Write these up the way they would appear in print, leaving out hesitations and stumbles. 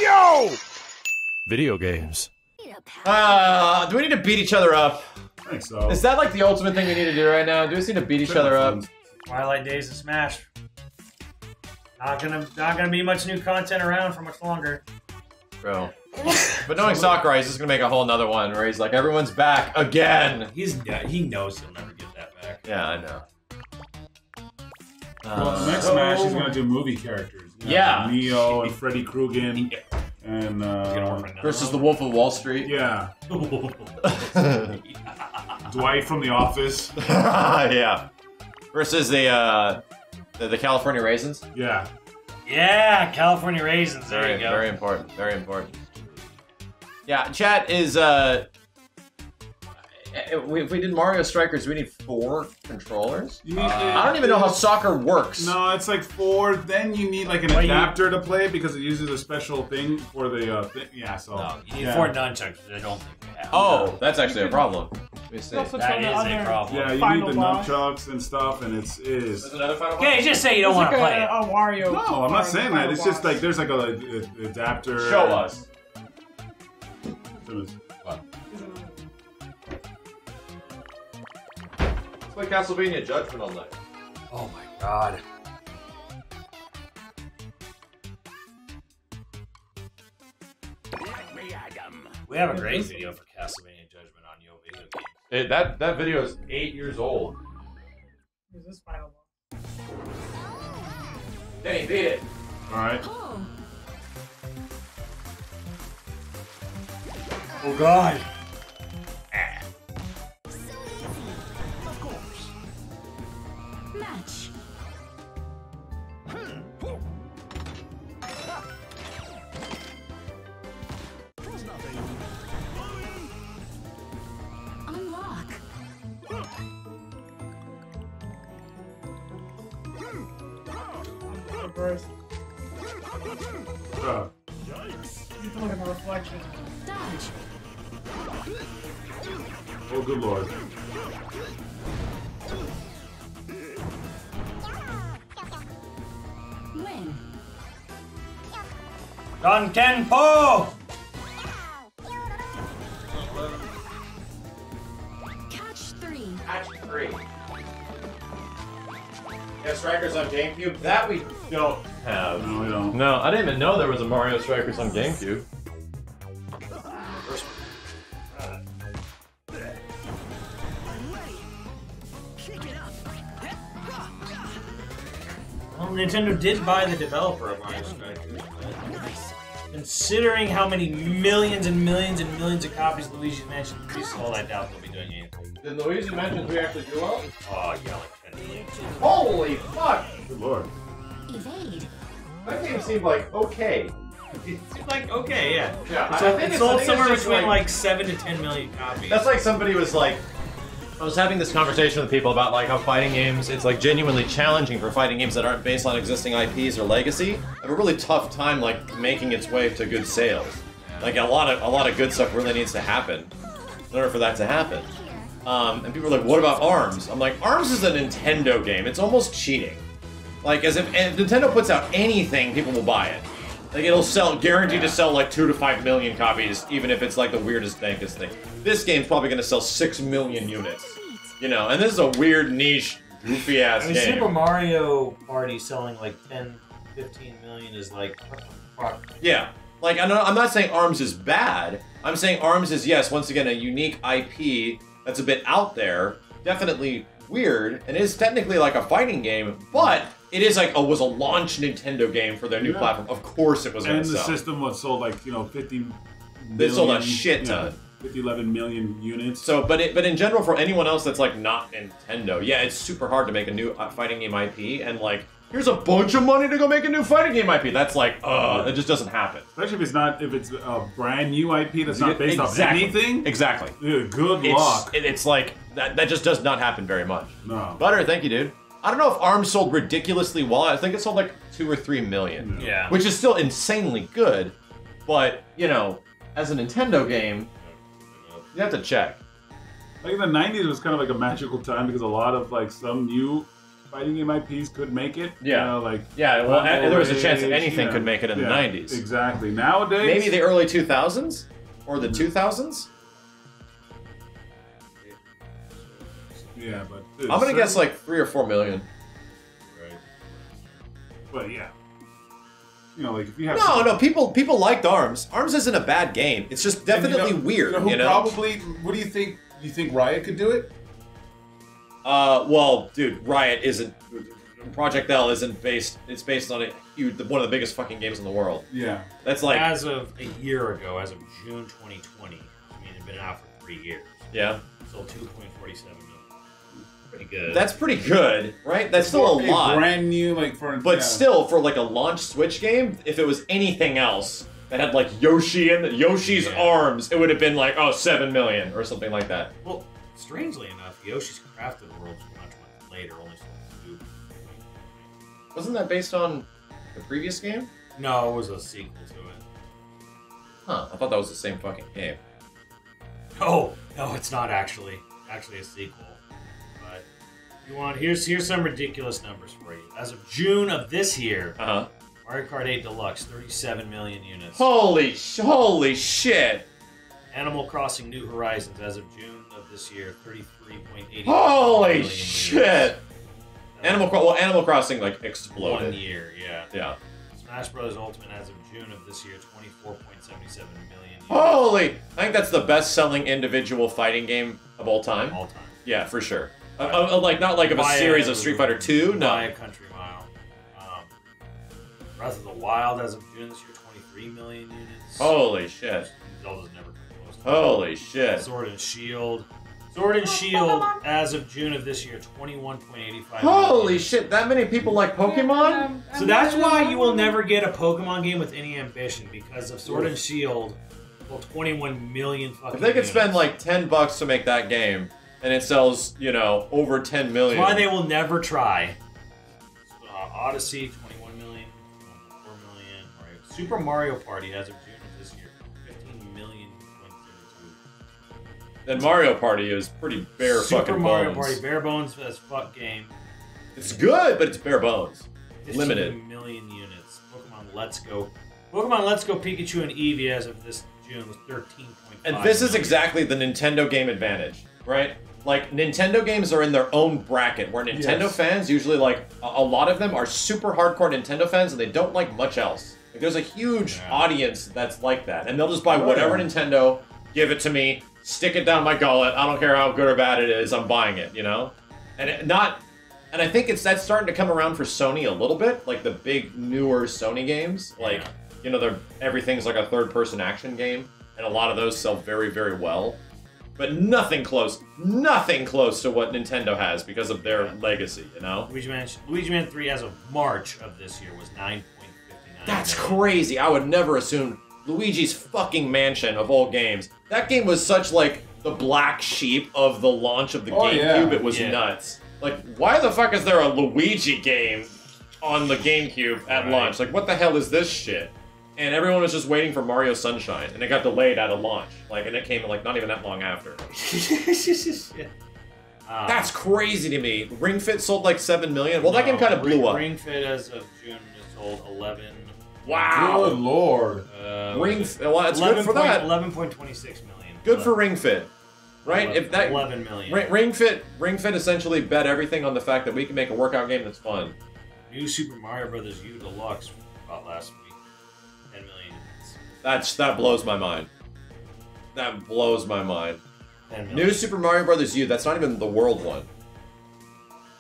Yo! Video games. Do we need to beat each other up? I think so. Is that like the ultimate thing we need to do right now? Do we just need to beat each other up? Twilight Days of Smash. Not gonna be much new content around for much longer. Bro. But knowing Sakurai, he's just gonna make a whole nother one where he's like, everyone's back again. He knows he'll never get that back. Yeah, I know. Well, the next Smash he's gonna do movie characters. You know, Yeah. Neo and Freddy Krueger and versus the Wolf of Wall Street. Yeah. Dwight from The Office. Yeah. Versus the California Raisins. Yeah. Yeah, California Raisins. There you go. Very important. Very important. Yeah, chat is if we did Mario Strikers, we need 4 controllers. I don't even know how soccer works. No, it's like 4. Then you need like an adapter to play because it uses a special thing for the thing. Yeah, so. No, you need 4 nunchucks, which I don't think we have. Oh, that's actually a problem. Let me see. That is a problem. Yeah, you need the nunchucks and stuff, and it's There's another final boss? Okay, just say you don't want to play it. A Wario. No, I'm not saying that. It's just like there's like a adapter. Show us. What? It's like Castlevania Judgment all night. Oh my god. We have a great video for Castlevania Judgment on YoVideogames. That video is 8 years old. Who's this final one? Kenny, beat it. Alright. Oh god. Of course. Match. Unlock. Burst. You have to look at the reflection. Dodge. Oh, good lord. Win. Dankenpo! Catch 3. Catch 3. Yeah, Strikers on GameCube? That we don't have. No, we don't. No, I didn't even know there was a Mario Strikers on GameCube. Well, Nintendo did buy the developer of Mario Strikers, but considering how many millions and millions and millions of copies Luigi's Mansion 3 sold, I doubt they'll be doing anything. Did Luigi's Mansion 3 actually do well? Oh, yeah, like 10 million. Holy fuck! Good lord. Evade. That game seemed like okay. It seemed like, okay, yeah. Yeah, It sold, it sold somewhere between like 7 to 10 million copies. That's like somebody was like, I was having this conversation with people about like how fighting games, it's like genuinely challenging for fighting games that aren't based on existing IPs or legacy. Have a really tough time like making its way to good sales. Like a lot of good stuff really needs to happen in order for that to happen. And people are like, what about ARMS? I'm like, ARMS is a Nintendo game. It's almost cheating. Like as if Nintendo puts out anything, people will buy it. Like it'll sell, guaranteed to sell like 2 to 5 million copies, even if it's like the weirdest, dankest thing. This game's probably gonna sell 6 million units. You know, and this is a weird, niche, goofy ass game. Super Mario Party selling like 10, 15 million is like, what the fuck? Yeah. Like, I'm not saying ARMS is bad. I'm saying ARMS is, yes, once again, a unique IP that's a bit out there. Definitely weird, and is technically like a fighting game, but it is like, was a launch Nintendo game for their new platform. Of course it was going to sell. And the system was sold like, 50 million. They sold a shit ton. 11 million units. So, but in general, for anyone else that's like not Nintendo, yeah, it's super hard to make a new fighting game IP, and like, here's a bunch of money to go make a new fighting game IP. That's like, it just doesn't happen. Especially if it's a brand new IP that's not based off anything. Exactly. Dude, good luck. It's like, that just does not happen very much. No. Butter, thank you, dude. I don't know if ARMS sold ridiculously well. I think it sold like 2 or 3 million. Yeah. Which is still insanely good, but, you know, as a Nintendo game, you have to check. Like in the 90s, it was kind of like a magical time because a lot of like some new fighting game IPs could make it. Yeah. You know, like Yeah, well, Rumble there was a chance that Rage, anything yeah. could make it in the Yeah, 90s. Exactly. Nowadays, Maybe the early 2000s? Or the 2000s? Yeah, but dude, I'm gonna guess like 3 or 4 million. Right. But yeah, you know, like if you have No, people liked ARMS. ARMS isn't a bad game. It's just definitely weird. You know who probably? What do you think? Do you think Riot could do it? Well, dude, Riot isn't. Project L isn't based. It's based on one of the biggest fucking games in the world. Yeah. That's like. As of a year ago, as of June 2020, I mean, it'd been out for 3 years. Yeah. Sold 2.47 million. Pretty good. That's pretty good, right? That's still a lot. Brand new, like for. But still, for like a launch Switch game, if it was anything else that had like Yoshi's arms, it would have been like 7 million or something like that. Well, strangely enough, Yoshi's Crafted World was much later, only sold 2. Wasn't that based on the previous game? No, it was a sequel to it. Huh? I thought that was the same fucking game. Oh, no, it's not actually. Actually a sequel. But you want here's some ridiculous numbers for you. As of June of this year, Mario Kart 8 Deluxe, 37 million units. Holy shit! Animal Crossing New Horizons, as of June of this year, 33.8. Holy shit! Animal Crossing like exploded. 1 year, yeah. Yeah. Smash Bros. Ultimate, as of June of this year, 24.77 million units. Holy! I think that's the best-selling individual fighting game of all time. All time. Yeah, for sure. Like not like of a series of Street Fighter 2. No. By a country mile. Breath of the Wild, as of June this year, 23 million units. Holy shit! Zelda's never come close to Holy shit! Sword and Shield. Sword and Shield, as of June of this year, 21.85 Holy million. shit! That many people like Pokemon? So that's why you will never get a Pokemon game with any ambition, because of Sword and Shield, well, 21 million fucking If they could units. spend like $10 to make that game, and it sells, over 10 million. That's why they will never try. Odyssey, 21 million, 4 million. Super Mario Party, as of June of this year, 15 million. Then Mario Party is pretty bare Super fucking Mario bones. Party, bare bones as fuck game. It's good, but it's bare bones. 15 Limited. million units. Pokemon Let's Go. Pokemon Let's Go Pikachu and Eevee, as of this June, was 13.5 And this is million. exactly the Nintendo game advantage, right? Like, Nintendo games are in their own bracket, where Nintendo fans usually, like, a lot of them are super hardcore Nintendo fans, and they don't like much else. Like, there's a huge audience that's like that, and they'll just buy whatever Nintendo, give it to me, stick it down my gullet, I don't care how good or bad it is, I'm buying it, And and I think that's starting to come around for Sony a little bit, like the big, newer Sony games, like, everything's like a third-person action game, and a lot of those sell very, very well. But nothing close to what Nintendo has because of their legacy, Luigi Man 3, as of March of this year, was 9.59 That's million. crazy. I would never assume Luigi's fucking Mansion of all games. That game was such like the black sheep of the launch of the GameCube. It was nuts. Like, why the fuck is there a Luigi game on the GameCube at launch? Like, what the hell is this shit? And everyone was just waiting for Mario Sunshine, and it got delayed out of launch. Like, and it came like not even that long after. That's crazy to me. Ring Fit sold like 7 million. Well, that game kind of blew up. Ring Fit, as of June, has sold 11. Wow. Good lord. Well, it's good for that. 11.26 million. Good for Ring Fit, right? 11 million. Ring Fit essentially bet everything on the fact that we can make a workout game that's fun. New Super Mario Bros. U Deluxe about last week. 10 million. That blows my mind. That blows my mind. 10 million. New Super Mario Bros. U. That's not even the world one.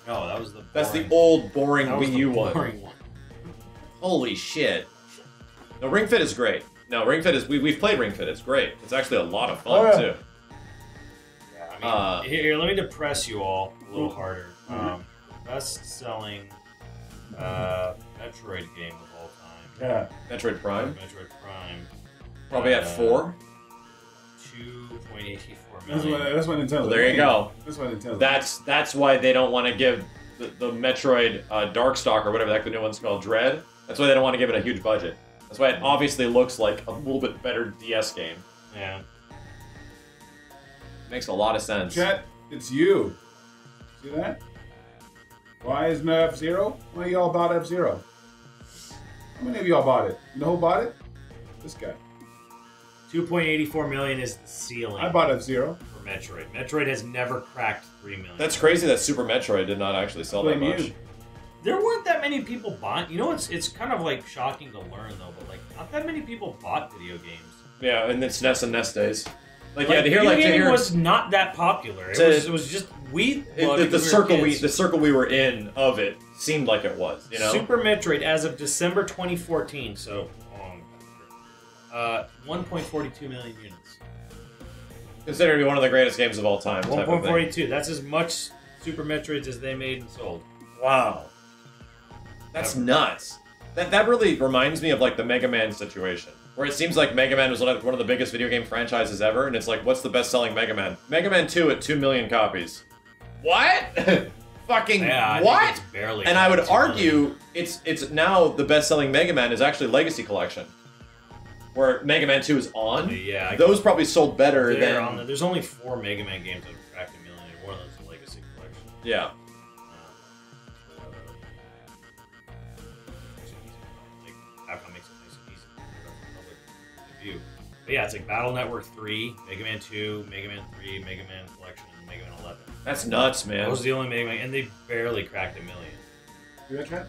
No, that was the. That's the old boring that was Wii the U one. boring one. Holy shit. No, Ring Fit is great. No, Ring Fit is we've played Ring Fit. It's great. It's actually a lot of fun too. Yeah, I mean, here, let me depress you all a little harder. Best-selling Metroid game of all time. Yeah. Metroid Prime. Metroid Prime. Probably at 4. 2.84 million. That's why Nintendo. Well, there you go. That's why Nintendo. That's why they don't want to give the Metroid Darkstalker, or whatever the new one's called, Dread. That's why they don't want to give it a huge budget. That's why it obviously looks like a little bit better DS game. Yeah. Makes a lot of sense. Chat, it's you. See that? Why isn't there F-Zero? Why y'all bought F-Zero? How many of y'all bought it? You know who bought it? This guy. 2.84 million is the ceiling. I bought F-Zero. For Metroid. Metroid has never cracked 3 million. That's crazy that Super Metroid did not actually sell that Blame much. you. There weren't that many people bought. You know, it's kind of like shocking to learn though, but like not that many people bought video games. Yeah, and it's SNES and NES days. Like, Like, yeah, to hear video like to gaming hear was not that popular. It was just we. the circle we were in of it seemed like it was. You know, Super Metroid as of December 2014. So 1.42 million units. considered to be one of the greatest games of all time. type of thing. 1.42. That's as much Super Metroids as they made and sold. Wow, that's nuts. That really reminds me of like the Mega Man situation, where it seems like Mega Man was one of the biggest video game franchises ever, and it's like, what's the best-selling Mega Man? Mega Man 2 at 2 million copies. What? Fucking Yeah, what? I think it's barely. And I would 2 million. argue it's now the best-selling Mega Man is actually Legacy Collection, where Mega Man 2 is on. Yeah, those probably sold better than. There's only 4 Mega Man games that have cracked 1 million, and one of those is a Legacy Collection. Yeah. Capcom makes it nice and easy for public view. But yeah, it's like Battle Network 3, Mega Man 2, Mega Man 3, Mega Man Collection, and Mega Man 11. That's nuts, man. Those are the only Mega Man, and they barely cracked 1 million. You that cat?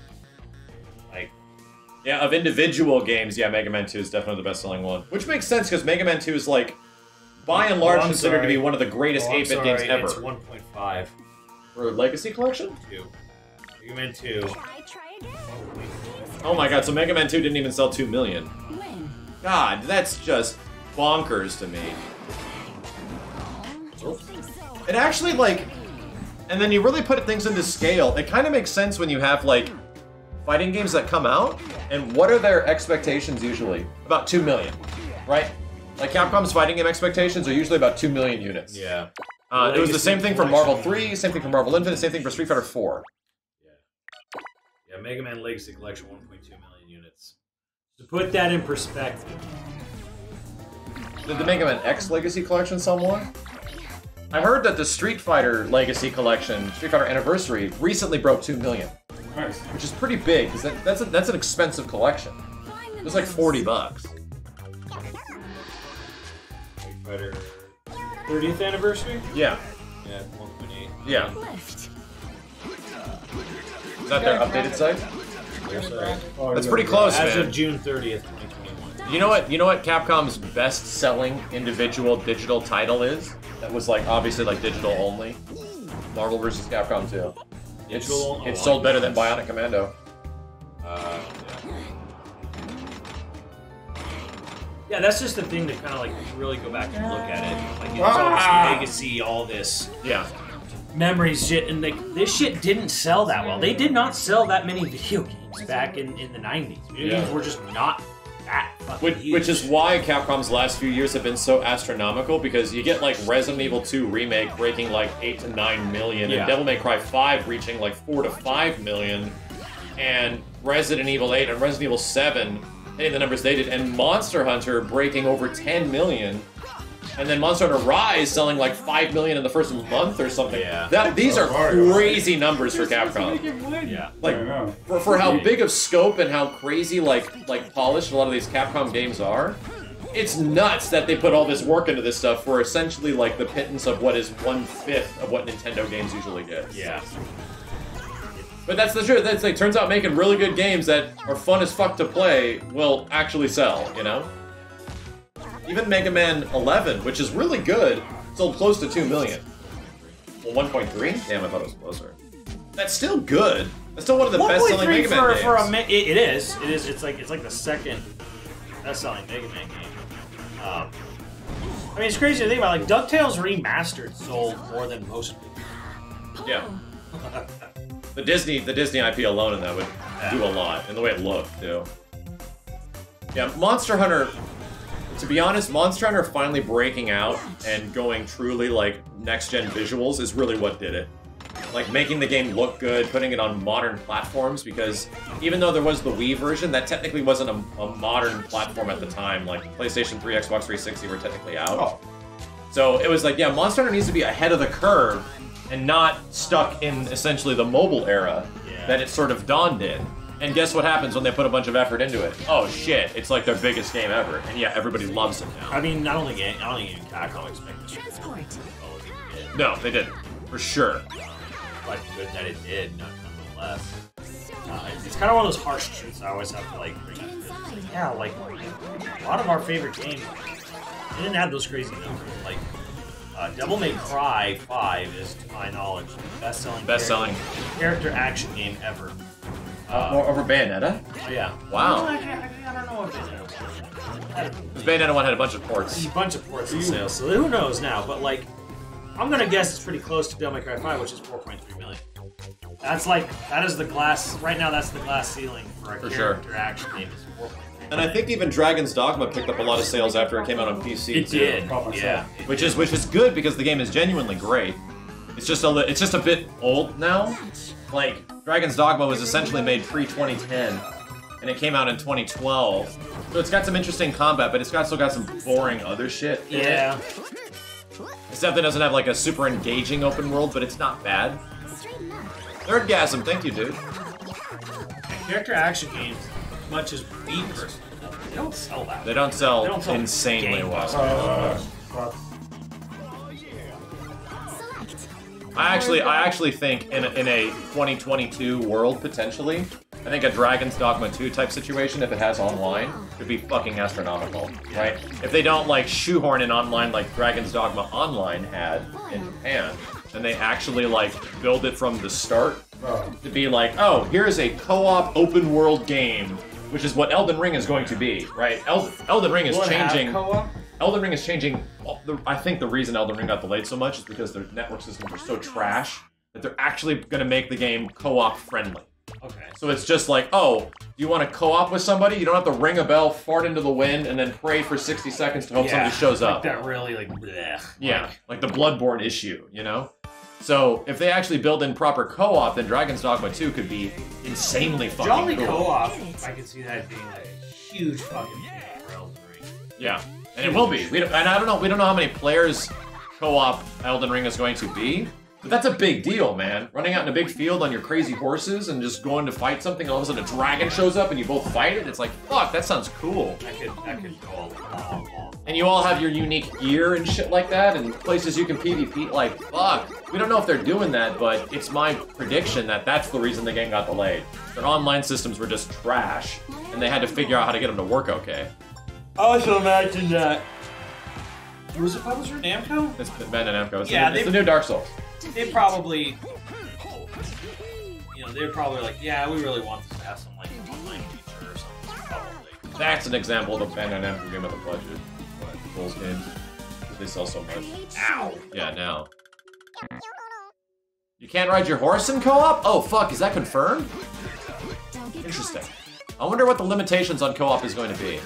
Like, Yeah, of individual games, yeah, Mega Man 2 is definitely the best-selling one. Which makes sense, because Mega Man 2 is, like, by and large, considered to be one of the greatest 8-bit games ever. It's 1.5. For Legacy Collection? 2. Mega Man 2. Try again. Oh my god, so Mega Man 2 didn't even sell 2 million. Win. God, that's just bonkers to me. Think so. It actually, like... And then you really put things into scale. It kind of makes sense when you have, like, fighting games that come out, and what are their expectations usually? About 2 million, right? Like, Capcom's fighting game expectations are usually about 2 million units. Yeah. It was the Legacy same thing for Collection. Marvel 3, same thing for Marvel Infinite, same thing for Street Fighter 4. Yeah, Mega Man Legacy Collection, 1.2 million units. To put that in perspective, Did the Mega Man X Legacy Collection sell more? I heard that the Street Fighter Legacy Collection, Street Fighter Anniversary, recently broke 2 million, Nice. which is pretty big, because that's an expensive collection. It was like 40 bucks. Street Fighter 30th anniversary? Yeah. Yeah, 1.8. Yeah. Lift. Is that their updated site? Oh, That's you pretty got close, As man. of June 30th, 2021. You know what Capcom's best-selling individual digital title is? That was like obviously like digital only. Marvel vs. Capcom 2. Digital It's sold better than only. Bionic Commando. Yeah. Yeah, that's just the thing to kind of like really go back and look at it. Like, it's all this legacy, all this Yeah. memories shit, and like this shit didn't sell that well. They did not sell that many video games back in the 90s. Video games were just not that fucking huge. Which is why Capcom's last few years have been so astronomical, because you get like Resident Evil 2 Remake breaking like 8 to 9 million, Yeah. and Devil May Cry 5 reaching like 4 to 5 million, and Resident Evil 8 and Resident Evil 7 hitting the numbers they did, and Monster Hunter breaking over 10 million. And then Monster Hunter Rise selling like 5 million in the first month or something. Yeah. These are Mario. crazy numbers for Capcom. Yeah. Like, I know. for how big of scope and how crazy like polished a lot of these Capcom games are, it's nuts that they put all this work into this stuff for essentially like the pittance of what is 1/5 of what Nintendo games usually get. Yeah. But that's the truth. That's like, turns out making really good games that are fun as fuck to play will actually sell, you know? Even Mega Man 11, which is really good, sold close to 2 million. Well, 1.3? Damn, I thought it was closer. That's still good. That's still one of the best-selling 1.3 Mega Man games. for a it is. It is. It's like the second best-selling Mega Man game. I mean, it's crazy to think about. Like DuckTales Remastered sold more than most. Yeah. The Disney IP alone in that would do a lot, and the way it looked, too. Yeah, Monster Hunter... To be honest, Monster Hunter finally breaking out and going truly, like, next-gen visuals is really what did it. Like, making the game look good, putting it on modern platforms, because even though there was the Wii version, that technically wasn't a modern platform at the time. Like, PlayStation 3, Xbox 360 were technically out. Oh. So it was like, yeah, Monster Hunter needs to be ahead of the curve and not stuck in essentially the mobile era that it sort of dawned in. And guess what happens when they put a bunch of effort into it? Oh shit, it's like their biggest game ever. And yeah, everybody loves it now. I mean, I don't think even Capcom expected this. Transport. Oh, they did. No, they didn't. For sure. But good that it did, nonetheless. It's kind of one of those harsh truths I always have to like bring Get up. inside. Yeah, like a lot of our favorite games, they didn't have those crazy numbers. Like Devil May Cry 5 is, to my knowledge, the best-selling character action game ever. Over Bayonetta? Oh yeah. Wow. I don't know if Bayonetta. Because Bayonetta 1 had a bunch of ports. A bunch of ports in sales, so who knows now? But like, I'm gonna guess it's pretty close to Devil May Cry 5, which is 4.3 million. That is the glass. Right now, that's the glass ceiling for a character action game. Is 4.3 million. And I think even Dragon's Dogma picked up a lot of sales after it came out on PC. It too. did. Yeah. Which is good because the game is genuinely great. It's just a bit old now. Like Dragon's Dogma was essentially made pre-2010, and it came out in 2012. So it's got some interesting combat, but it's still got some boring other shit. Yeah. It definitely doesn't have like a super engaging open world, but it's not bad. Nerdgasm, thank you, dude. Character action games, as much as we personally, they don't sell that. They don't sell, They don't sell insanely well. Fuck. I actually think in a 2022 world potentially, I think a Dragon's Dogma 2 type situation, if it has online, could be fucking astronomical, right? If they don't like shoehorn in online like Dragon's Dogma Online had in Japan, and they actually like build it from the start to be like, oh, here's a co-op open world game, which is what Elden Ring is going to be, right? Elden Ring is changing. Elden Ring is changing. I think the reason Elden Ring got delayed so much is because their network systems are so trash that they're actually going to make the game co-op friendly. Okay. So it's just like, oh, do you want to co-op with somebody? You don't have to ring a bell, fart into the wind, and then pray for 60 seconds to hope somebody shows up. Like that really, like, bleh. Yeah, like the Bloodborne issue, you know? So if they actually build in proper co-op, then Dragon's Dogma 2 could be insanely fucking Jolly cool. co-op, I could see that being like a huge fucking thing for Elden Ring. Yeah, and it will be. We don't know how many players co-op Elden Ring is going to be, but that's a big deal, man. Running out in a big field on your crazy horses and just going to fight something, and all of a sudden a dragon shows up and you both fight it. It's like, fuck, that sounds cool. That could go a long. And you all have your unique gear and shit like that, and places you can PvP. Like, fuck. We don't know if they're doing that, but it's my prediction that that's the reason the game got delayed. Their online systems were just trash, and they had to figure out how to get them to work okay. I also imagine that. Was it publisher Namco? It's Bandai Namco. It's the new Dark Souls. They probably, they're probably like, yeah, we really want this to have some like online feature or something. Probably. That's an example of the Bandai Namco game with a budget. Souls games. They sell so much. Ow! Yeah, now. You can't ride your horse in co-op? Oh, fuck, is that confirmed? Interesting. I wonder what the limitations on co-op is going to be.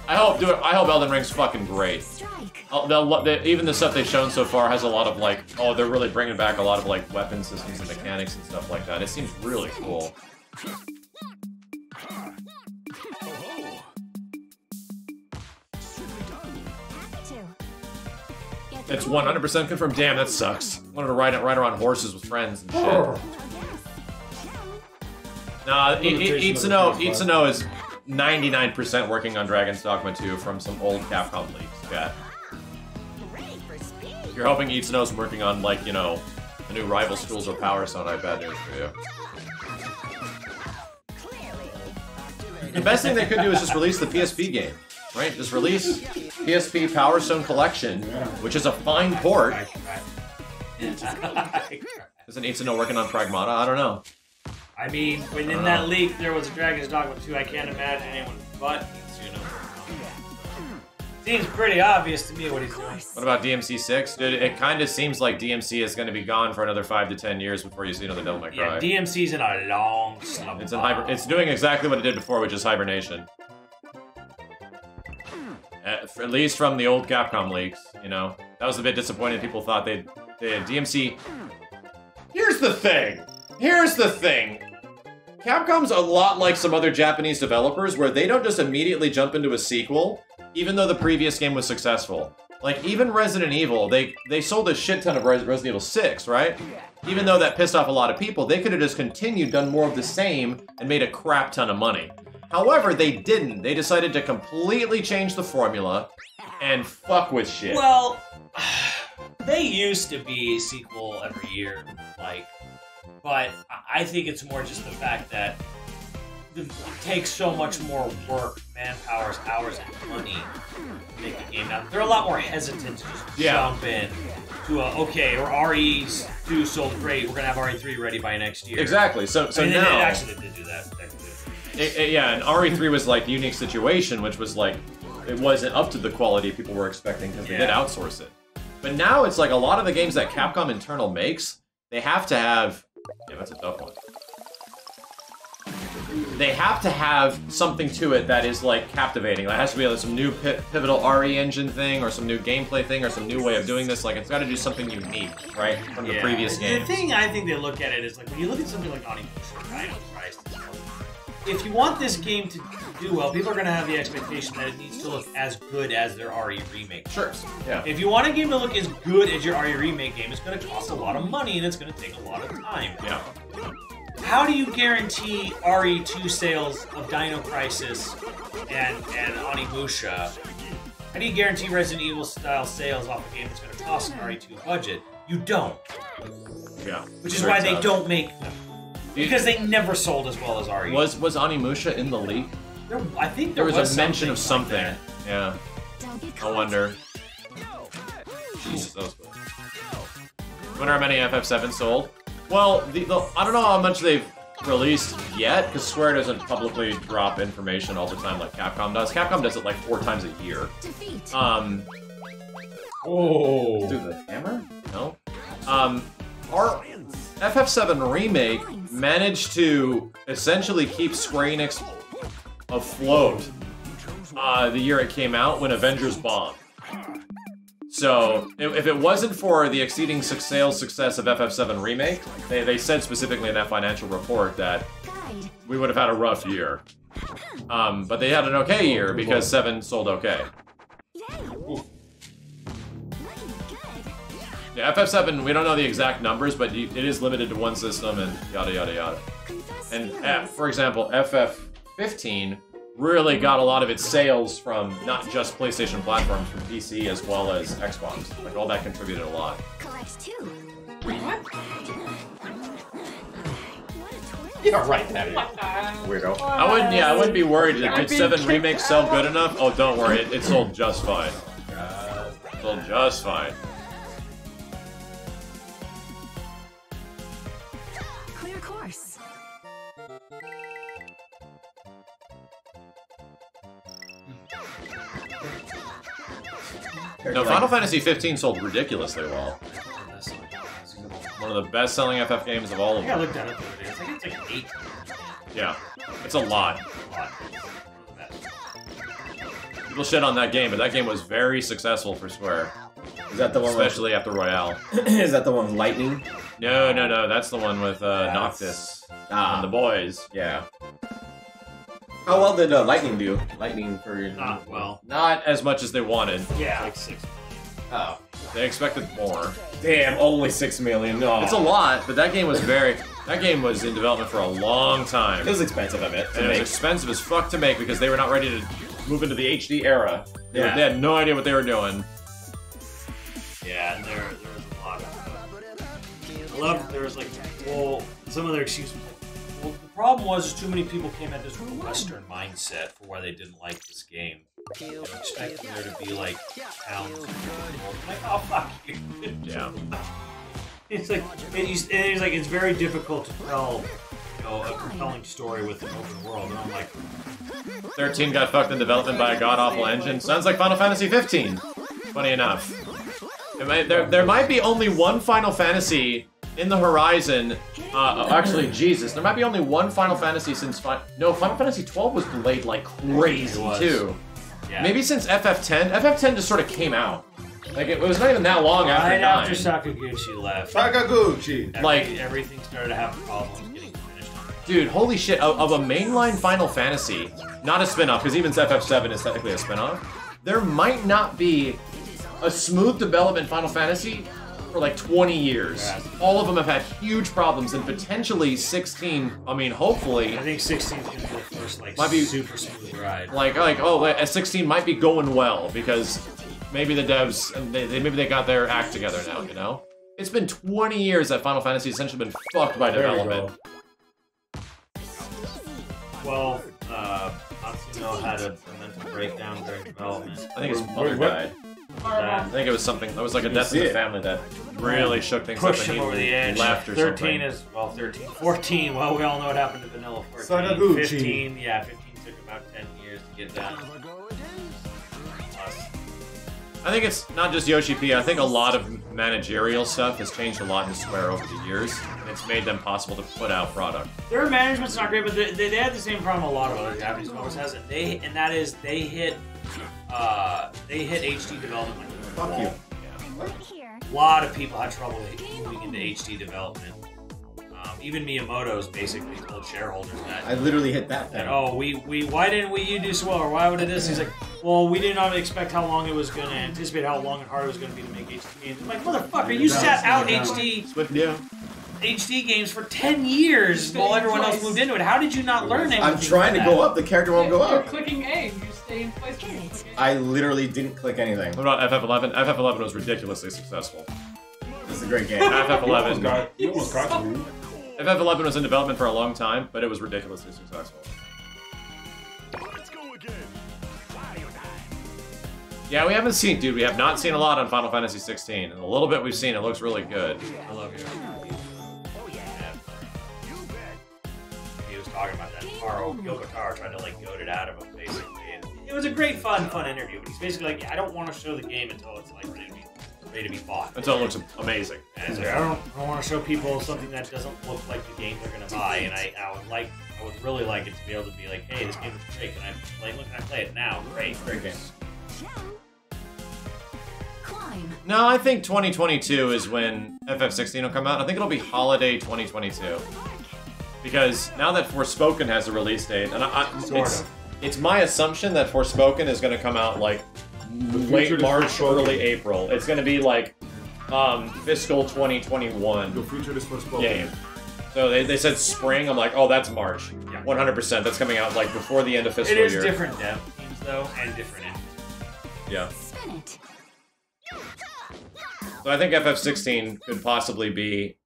I hope Elden Ring's fucking great. Even the stuff they've shown so far has a lot of like, oh, they're really bringing back a lot of like weapon systems and mechanics and stuff like that. It seems really cool. It's 100% confirmed. Damn, that sucks. Wanted to ride around horses with friends and shit. Nah, Itsuno is 99% working on Dragon's Dogma 2 from some old Capcom leaks. Yeah. You're hoping Itsuno's working on, like, you know, the new Rival Schools or Power Stone. I bad news for you. The best thing they could do is just release the PSP game, right? Just release PSP Power Stone Collection, which is a fine port. Isn't Itsuno working on Pragmata? I don't know. I mean, when in that leak there was a Dragon's Dogma 2, I can't imagine anyone but Itsuno. Seems pretty obvious to me what he's doing. What about DMC 6? Dude, it kind of seems like DMC is going to be gone for another 5 to 10 years before you see another Devil May Cry. Yeah, DMC's in a long slump. It's doing exactly what it did before, which is hibernation. At least from the old Capcom leaks, you know. That was a bit disappointing. People thought they'd DMC... Here's the thing! Capcom's a lot like some other Japanese developers where they don't just immediately jump into a sequel, even though the previous game was successful. Like, even Resident Evil, they sold a shit ton of Resident Evil 6, right? Even though that pissed off a lot of people, they could have just continued, done more of the same, and made a crap ton of money. However, they didn't. They decided to completely change the formula and fuck with shit. Well, they used to be a sequel every year, like, but I think it's more just the fact that it takes so much more work, manpower, hours, and money to make the game. Now, they're a lot more hesitant to just jump in to okay, or RE2 sold great, we're gonna have RE3 ready by next year. Exactly. So I mean, now, they actually did do that. yeah, and RE3 was like the unique situation, which was like it wasn't up to the quality people were expecting because they did outsource it. But now it's like a lot of the games that Capcom internal makes, they have to have. Yeah, that's a tough one. They have to have something to it that is like captivating. Like, it has to be like some new pivotal RE engine thing, or some new gameplay thing, or some new way of doing this. Like, it's got to do something unique, right, from the previous games. The thing I think they look at it is like when you look at something like Onimusha or Dino Crisis. If you want this game to do well, people are going to have the expectation that it needs to look as good as their RE remake. Sure. Yeah. If you want a game to look as good as your RE remake game, it's going to cost a lot of money and it's going to take a lot of time. Yeah. How do you guarantee RE2 sales of Dino Crisis and Onimusha? How do you guarantee Resident Evil style sales off a game that's going to cost an RE2 budget? You don't. Yeah. Which is why they don't make them. Because they never sold as well as RE. Was Onimusha in the leak? I think there was a mention of something. Like yeah. I wonder. Jesus, that was good. Wonder how many FF7 sold? Well, I don't know how much they've released yet, because Square doesn't publicly drop information all the time like Capcom does. Capcom does it like 4 times a year. Oh. Do the hammer? No. Our FF7 Remake managed to essentially keep Square Enix afloat the year it came out when Avengers bombed. So, if it wasn't for the exceeding sales success of FF7 Remake, they said specifically in that financial report that we would have had a rough year. But they had an okay year because 7 sold okay. Yeah, FF7, we don't know the exact numbers, but it is limited to one system and yada yada yada. And, for example, FF15 really got a lot of its sales from not just PlayStation platforms, from PC as well as Xbox. Like, all that contributed a lot. Yeah, right, that is. Weirdo. I wouldn't be worried. Did 7 Remake sell good enough? Oh, don't worry, it sold just fine. It sold just fine. Clear course. No, Final Fantasy 15 sold ridiculously well. One of the best-selling FF games of all of them. I looked at it the other day. I think it's like 8. Yeah, it's a lot. People shit on that game, but that game was very successful for Square. Is that the one especially after Royale? Is that the one with Lightning? No, that's the one with Noctis and the boys. Yeah. How well did Lightning do? Lightning for... Not well. Not as much as they wanted. Yeah. Like 6 million. Oh. They expected more. Damn, only 6 million. No. It's a lot, but that game was that game was in development for a long time. It was expensive, I bet. And it was expensive as fuck to make because they were not ready to move into the HD era. They had no idea what they were doing. Yeah, and there was a lot of... there was like, well, some of their excuses. Well, the problem was too many people came at this with a Western mindset for why they didn't like this game. They were expecting there to be like towns. Like, oh fuck you. Yeah. It's like it's very difficult to tell, a compelling story with an open world. And I'm like, 13 got fucked in development by a god-awful engine. Sounds like Final Fantasy 15. Funny enough. There might be only one Final Fantasy in the horizon. Actually, Jesus, there might be only one Final Fantasy since Final Fantasy 12 was delayed like crazy too. Yeah. Maybe since FF10. FF10 just sort of came out. Like it was not even that long after right 9. after Sakaguchi left. Sakaguchi. Everything started to have problems getting finished. Dude, holy shit! Of a mainline Final Fantasy, not a spin-off, because even FF7 is technically a spin-off. There might not be a smooth development Final Fantasy for like 20 years. Yes. All of them have had huge problems, and potentially 16. I mean, hopefully, I think 16 is gonna be the first like Might be- super smooth ride. like S16 might be going well because maybe the devs maybe they got their act together now. You know, it's been 20 years that Final Fantasy has essentially been fucked by There we development. go. Well, Matsuno had a mental breakdown during development. I think his Wait, mother what? died. That I think it was something. It was like a death see in the it. family that really shook things up. pushed and him he over the edge. Left or 13 something. is, well, 13. 14, well, we all know what happened to Vanilla 14. Sakaguchi. 15, yeah, 15 took about 10 years to get done. I think it's not just Yoshi P. I think a lot of managerial stuff has changed a lot in Square over the years, and it's made them possible to put out product. Their management's not great, but they had the same problem a lot of other Japanese developers has, and that is they hit HD development like a Fuck wall. you. Here. A lot of people had trouble moving into HD development. Even Miyamoto's basically told shareholders I literally hit that thing. that why didn't you do so well, or why would it this? He's like, well, we did not expect how long it was going to anticipate how long and hard it was going to be to make HD games. I'm like, motherfucker, you sat out HD games for 10 years while everyone else moved into it. How did you not learn anything? I'm trying to from go that? up. The character won't go You're up. clicking A. You stay in place. when you click A. I literally didn't click anything. What about FF11? FF11 was ridiculously successful. This is a great game. FF11. You almost got me. FF11 was in development for a long time, but it was ridiculously successful. Yeah, we haven't seen, dude. We have not seen a lot on Final Fantasy 16, and the little bit we've seen, it looks really good. I love you. He was talking about that. Yoko Taro tried to like goad it out of him, basically. And it was a great, fun interview. But he's basically like, I don't want to show the game until it's like ready to be bought. Until it looks amazing. And it's like, I don't want to show people something that doesn't look like the game they're gonna buy. And I would really like it to be able to be like, hey, this game is great. Can I play it now? Great. Great game. Climb. No, I think 2022 is when FF16 will come out. I think it'll be holiday 2022. Because now that Forspoken has a release date, and it's my assumption that Forspoken is going to come out like late March, early April. It's going to be like fiscal 2021 Your future is for game. So they said spring. I'm like, oh, that's March. Yeah. 100%. That's coming out like before the end of fiscal It is year. different dev teams though, and different engines. Yeah. Spin it. So I think FF16 could possibly be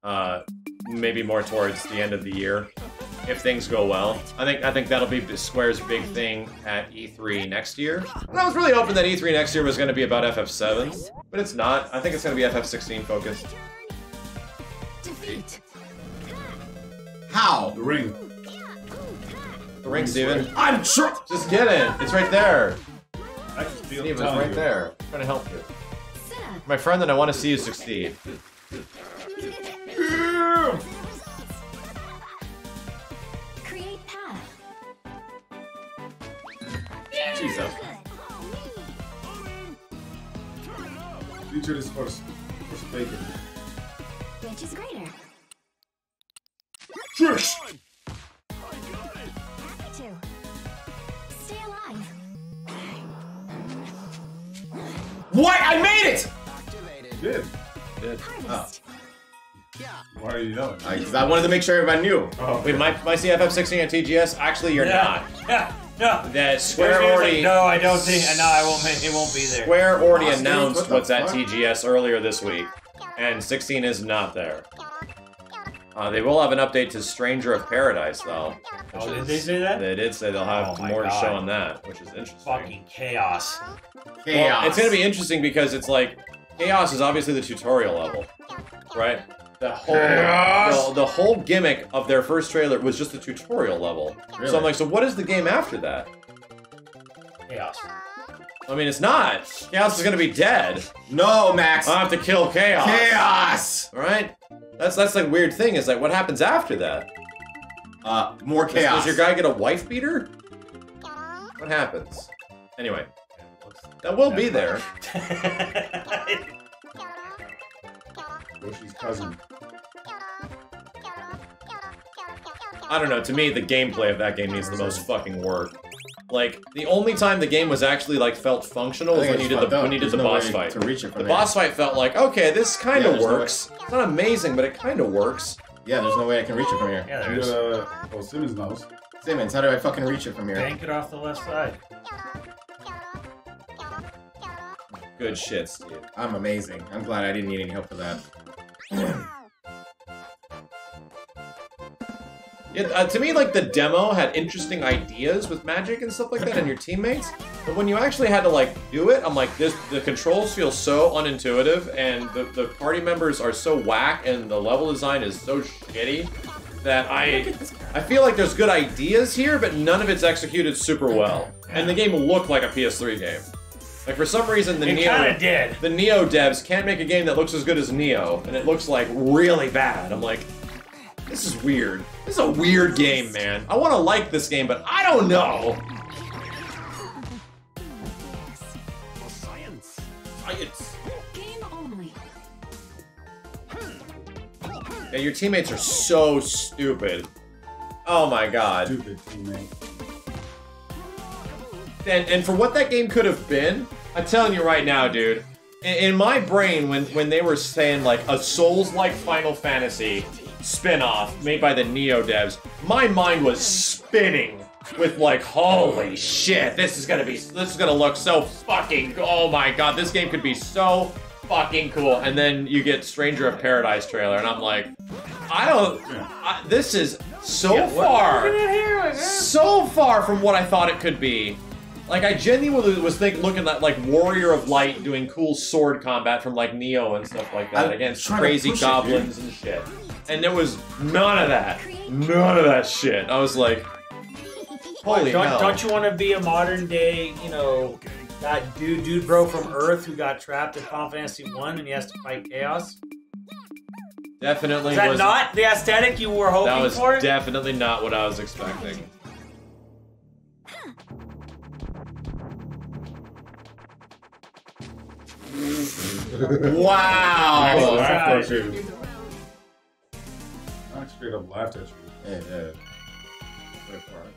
maybe more towards the end of the year if things go well. I think that'll be Square's big thing at E3 next year. And I was really hoping that E3 next year was going to be about FF7, but it's not. I think it's going to be FF16 focused. Defeat. How? The ring. The ring, Steven. I'm sure. Just get it. It's right there. I can feel Steven, it's telling right you. there. I'm trying to help you. Sit up. My friend, that I want to see you succeed. Create path. Jesus. Future is for Bacon. Which is greater? Trish! Happy to. Stay alive. What? I made it! Did. Good. Harvest. Why are you yelling? Because I wanted to make sure everybody knew. Oh, Wait, my CFF16 at TGS? Actually, you're not. Yeah. No. That Square Like, already... no, I don't think. No, I won't. It won't be there. Square already Lost it? announced What the what's at fuck? TGS earlier this week, and 16 is not there. They will have an update to Stranger of Paradise, though. Oh, did they say that? They did say they'll have Oh my more to God. show on that, which is interesting. Fucking chaos. Chaos. Well, it's gonna be interesting because it's like Chaos is obviously the tutorial level, right? The whole gimmick of their first trailer was just the tutorial level. So I'm like, so what is the game after that? Chaos. I mean, it's not. Chaos is gonna be dead. No, Max. I'll have to kill Chaos. Chaos. All right. That's the weird thing is like, what happens after that? More chaos. Does your guy get a wife beater? What happens? Anyway, that will be there. Yoshi's cousin. I don't know. To me, the gameplay of that game needs the most fucking work. Like, the only time the game was actually, like, felt functional was when you did the boss fight. To reach it from the boss fight felt like, okay, this kind of there's no works. It's not amazing, but it kind of works. Yeah, there's no way I can reach it from here. Yeah, there is. Oh, Simmons knows. Simmons, how do I fucking reach it from here? Bank it off the left side. Good shit, Steve. I'm amazing. I'm glad I didn't need any help for that. Yeah, to me, like, the demo had interesting ideas with magic and stuff like that and your teammates, but when you actually had to, like, do it, I'm like, the controls feel so unintuitive, and the party members are so whack, and the level design is so shitty, that I feel like there's good ideas here, but none of it's executed super well. And the game looked like a PS3 game. Like, for some reason, the Neo devs can't make a game that looks as good as Neo, and it looks, like, really bad. I'm like, this is weird. This is a weird game, man. I want to like this game, but I don't know. Science. Game only. Yeah, your teammates are so stupid. Oh my god. Stupid teammate. And for what that game could have been, I'm telling you right now, dude. In my brain, when they were saying, like, a Souls-like Final Fantasy spin-off made by the Neo devs, my mind was spinning with, like, holy shit, this is gonna look so fucking, oh my god, this game could be so fucking cool. And then you get Stranger of Paradise trailer, and I'm like, this is so far from what I thought it could be. Like, I genuinely was looking at, like, Warrior of Light doing cool sword combat from, like, Neo and stuff like that against crazy goblins and shit. And there was none of that. None of that shit. I was like, holy hell. Don't you want to be a modern day, you know, that dude bro from Earth who got trapped in Final Fantasy 1 and he has to fight chaos? Definitely Is that was not the aesthetic you were hoping for? That was definitely not what I was expecting. Wow! Laughed at you. I straight up laughed at you. Yeah, yeah. Wait for it.